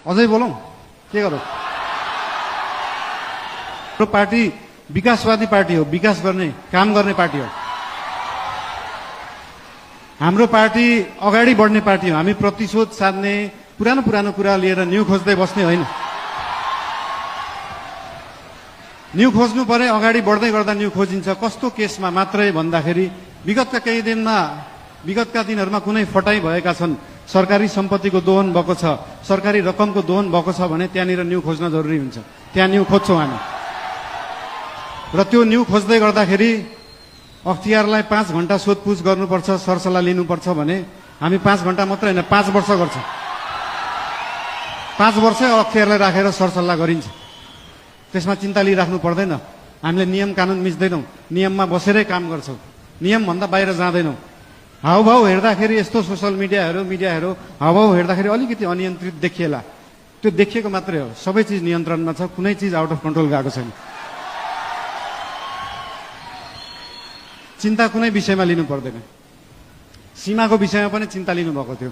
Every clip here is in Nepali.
अझै बोलौं के गरौं? हाम्रो पार्टी विकासवादी पार्टी हो, विकास गर्ने काम गर्ने पार्टी हो। हाम्रो पार्टी अगाडि बढ्ने पार्टी हो। हामी प्रतिशोध साध्ने, पुरानो पुरानो कुरा लिएर न्यू खोज्दै बस्ने होइन। न्यू खोज्नु परे अगाडि बढ्दै गर्दा न्यू खोजिन्छ। कस्तो केसमा मात्रै भन्दाखेरि विगतका केही दिनमा, विगतका दिनहरूमा कुनै फटाई भएका छन्, सरकारी सम्पत्तिको दोहन भएको छ, सरकारी रकमको दोहन भएको छ भने त्यहाँनिर न्यू खोज्न जरुरी हुन्छ। त्यहाँ न्यू खोज्छौँ हामी। र त्यो न्यू खोज्दै गर्दाखेरि अख्तियारलाई 5 घण्टा सोधपुछ गर्नुपर्छ, सरसल्लाह लिनुपर्छ भने हामी 5 घण्टा मात्रै होइन 5 वर्ष गर्छौँ। 5 वर्ष अख्तियारलाई राखेर सरसल्लाह गरिन्छ। त्यसमा चिन्ता लिइराख्नु पर्दैन। हामीले नियम कानुन मिच्दैनौँ, नियममा बसेरै काम गर्छौँ, नियमभन्दा बाहिर जाँदैनौँ। हाउभाउ हेर्दाखेरि यस्तो सोसल मिडियाहरू हाउभाउ हेर्दाखेरि अलिकति अनियन्त्रित देखिएला, त्यो देखिएको मात्रै हो। सबै चिज नियन्त्रणमा छ, कुनै चिज आउट अफ कन्ट्रोल गएको छैन। चिन्ता कुनै विषयमा लिनु पर्दैन। सीमाको विषयमा पनि चिन्ता लिनुभएको थियो।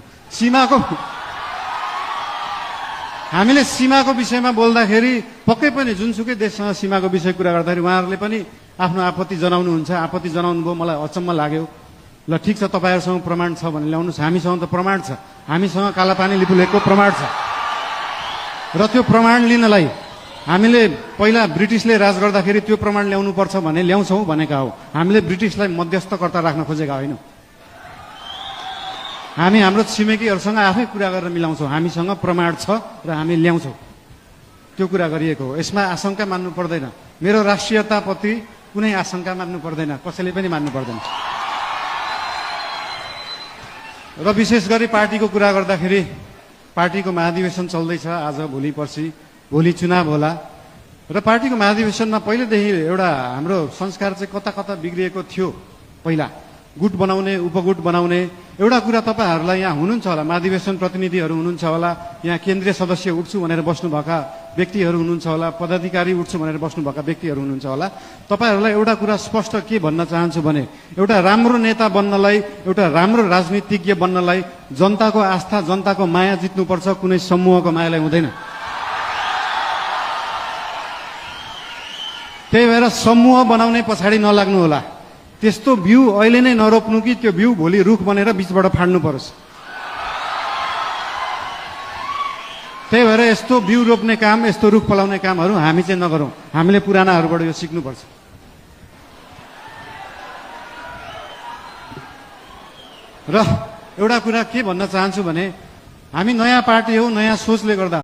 हामीले सीमाको विषयमा बोल्दाखेरि पक्कै पनि जुनसुकै देशसँग सीमाको विषय कुरा गर्दाखेरि उहाँहरूले पनि आफ्नो आपत्ति जनाउनुहुन्छ। आपत्ति जनाउनु भयो, मलाई अचम्म लाग्यो। ल ठिक छ, तपाईँहरूसँग प्रमाण छ भने ल्याउनुहोस्। हामीसँग त प्रमाण छ, हामीसँग कालापानी लिपुलेखको प्रमाण छ। र त्यो प्रमाण लिनलाई हामीले पहिला ब्रिटिसले राज गर्दाखेरि त्यो प्रमाण ल्याउनु पर्छ भने ल्याउँछौँ भनेका हो। हामीले ब्रिटिसलाई मध्यस्थकर्ता राख्न खोजेका होइनौँ। हामी हाम्रो छिमेकीहरूसँग आफै कुरा गरेर मिलाउँछौँ। हामीसँग प्रमाण छ र हामी ल्याउँछौँ। त्यो कुरा गरिएको हो। यसमा आशंका मान्नु पर्दैन। मेरो राष्ट्रियताप्रति कुनै आशंका मान्नु पर्दैन, कसैले पनि मान्नु पर्दैन। र विशेष गरी पार्टीको कुरा गर्दाखेरि पार्टीको महाधिवेशन चल्दैछ आज, भोलि पर्सि, भोलि चुनाव होला। र पार्टीको महाधिवेशनमा पहिलेदेखि एउटा हाम्रो संस्कार चाहिँ कता कता बिग्रिएको थियो। पहिला गुट बनाउने, उपगुट बनाउने। एउटा कुरा तपाईँहरूलाई यहाँ हुनुहुन्छ होला, महाधिवेशन प्रतिनिधिहरू हुनुहुन्छ होला, यहाँ केन्द्रीय सदस्य उठ्छु भनेर बस्नुभएका व्यक्तिहरू हुनुहुन्छ होला, पदाधिकारी उठ्छु भनेर बस्नुभएका व्यक्तिहरू हुनुहुन्छ होला। तपाईँहरूलाई एउटा कुरा स्पष्ट के भन्न चाहन्छु भने एउटा राम्रो नेता बन्नलाई, एउटा राम्रो राजनीतिज्ञ बन्नलाई जनताको आस्था, जनताको माया जित्नुपर्छ, कुनै समूहको मायालाई हुँदैन। त्यही भएर समूह बनाउने पछाडि नलाग्नु होला। त्यस्तो बिउ अहिले नै नरोप्नु कि त्यो बिउ भोलि रुख बनेर बीचबाट फाड्नु परोस्। त्यही भएर यस्तो बिउ रोप्ने काम, यस्तो रुख फलाउने कामहरू हामी चाहिँ नगरौँ। हामीले पुरानाहरूबाट यो सिक्नुपर्छ। र एउटा कुरा के भन्न चाहन्छु भने हामी नयाँ पार्टी हो, नयाँ सोचले गर्दा